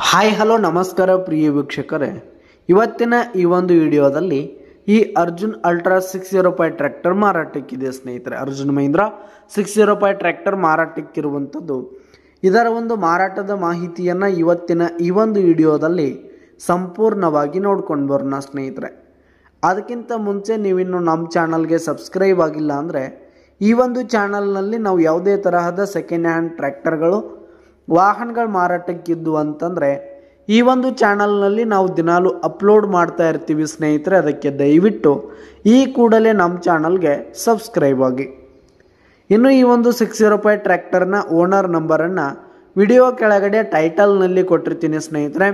Hi hello ನಮಸ್ಕಾರ ಪ್ರಿಯ ವೀಕ್ಷಕರೇ, ಇವತ್ತಿನ ಈ ಒಂದು ವಿಡಿಯೋದಲ್ಲಿ ಈ ಅರ್ಜುನ್ ಅಲ್ಟ್ರಾ 605 ಟ್ರ್ಯಾಕ್ಟರ್ ಮಾರಾಟಕ್ಕಿದೆ ಸ್ನೇಹಿತರೆ. ಅರ್ಜುನ್ ಮಹೀಂದ್ರಾ 605 ಟ್ರ್ಯಾಕ್ಟರ್ ಮಾರಾಟಕ್ಕಿರುವಂಥದ್ದು. ಇದರ ಒಂದು ಮಾರಾಟದ ಮಾಹಿತಿಯನ್ನು ಇವತ್ತಿನ ಈ ಒಂದು ವಿಡಿಯೋದಲ್ಲಿ ಸಂಪೂರ್ಣವಾಗಿ ನೋಡ್ಕೊಂಡು ಬರೋಣ ಸ್ನೇಹಿತರೆ. ಅದಕ್ಕಿಂತ ಮುಂಚೆ ನೀವಿನ್ನು ನಮ್ಮ ಚಾನಲ್ಗೆ ಸಬ್ಸ್ಕ್ರೈಬ್ ಆಗಿಲ್ಲ ಅಂದರೆ ಈ ಒಂದು ಚಾನಲ್ನಲ್ಲಿ ನಾವು ಯಾವುದೇ ತರಹದ ಸೆಕೆಂಡ್ ಹ್ಯಾಂಡ್ ಟ್ರ್ಯಾಕ್ಟರ್ಗಳು ವಾಹನಗಳು ಮಾರಾಟಕ್ಕಿದ್ದು ಅಂತಂದರೆ ಈ ಒಂದು ಚಾನಲ್ನಲ್ಲಿ ನಾವು ದಿನಾಲು ಅಪ್ಲೋಡ್ ಮಾಡ್ತಾ ಇರ್ತೀವಿ ಸ್ನೇಹಿತರೆ. ಅದಕ್ಕೆ ದಯವಿಟ್ಟು ಈ ಕೂಡಲೇ ನಮ್ಮ ಚಾನಲ್ಗೆ ಸಬ್ಸ್ಕ್ರೈಬ್ ಆಗಿ. ಇನ್ನು ಈ ಒಂದು 605 ಟ್ರ್ಯಾಕ್ಟರ್ನ ಓನರ್ ನಂಬರನ್ನು ವಿಡಿಯೋ ಕೆಳಗಡೆ ಟೈಟಲ್ನಲ್ಲಿ ಕೊಟ್ಟಿರ್ತೀನಿ ಸ್ನೇಹಿತರೆ.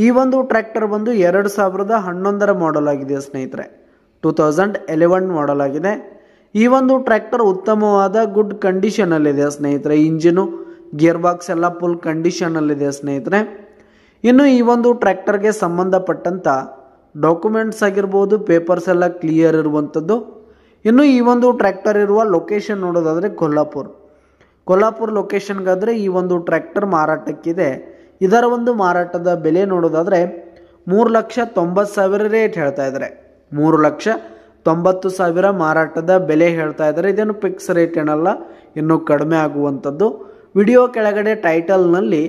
ಈ ಒಂದು ಟ್ರ್ಯಾಕ್ಟರ್ ಬಂದು 2011 ಮಾಡಲ್ ಆಗಿದೆ ಸ್ನೇಹಿತರೆ. 2011 ಮಾಡಲ್ ಆಗಿದೆ. ಈ ಒಂದು ಟ್ರ್ಯಾಕ್ಟರ್ ಉತ್ತಮವಾದ ಗುಡ್ ಕಂಡೀಷನಲ್ಲಿದೆ ಸ್ನೇಹಿತರೆ. ಇಂಜಿನು ಗೇರ್ ಬಾಕ್ಸ್ ಎಲ್ಲ ಫುಲ್ ಕಂಡೀಷನಲ್ಲಿದೆ ಸ್ನೇಹಿತರೆ. ಇನ್ನು ಈ ಒಂದು ಟ್ರ್ಯಾಕ್ಟರ್ಗೆ ಸಂಬಂಧಪಟ್ಟಂಥ ಡಾಕ್ಯುಮೆಂಟ್ಸ್ ಆಗಿರ್ಬೋದು, ಪೇಪರ್ಸ್ ಎಲ್ಲ ಕ್ಲಿಯರ್ ಇರುವಂಥದ್ದು. ಇನ್ನು ಈ ಒಂದು ಟ್ರ್ಯಾಕ್ಟರ್ ಇರುವ ಲೊಕೇಶನ್ ನೋಡೋದಾದರೆ ಕೊಲ್ಲಾಪುರ ಲೊಕೇಶನ್ಗಾದರೆ ಈ ಒಂದು ಟ್ರ್ಯಾಕ್ಟರ್ ಮಾರಾಟಕ್ಕಿದೆ. ಇದರ ಒಂದು ಮಾರಾಟದ ಬೆಲೆ ನೋಡೋದಾದರೆ 3,90,000 ರೇಟ್ ಹೇಳ್ತಾ ಇದ್ದಾರೆ. 3,90,000 ಮಾರಾಟದ ಬೆಲೆ ಹೇಳ್ತಾ ಇದ್ದಾರೆ. ಇದೇನು ಫಿಕ್ಸ್ ರೇಟ್ ಏನಲ್ಲ, ಇನ್ನೂ ಕಡಿಮೆ ಆಗುವಂಥದ್ದು. ವಿಡಿಯೋ ಕೆಳಗಡೆ ಟೈಟಲ್ನಲ್ಲಿ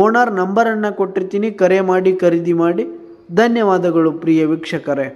ಓನರ್ ನಂಬರನ್ನು ಕೊಟ್ಟಿರ್ತೀನಿ. ಕರೆ ಮಾಡಿ ಖರೀದಿ ಮಾಡಿ. ಧನ್ಯವಾದಗಳು ಪ್ರಿಯ ವೀಕ್ಷಕರೇ.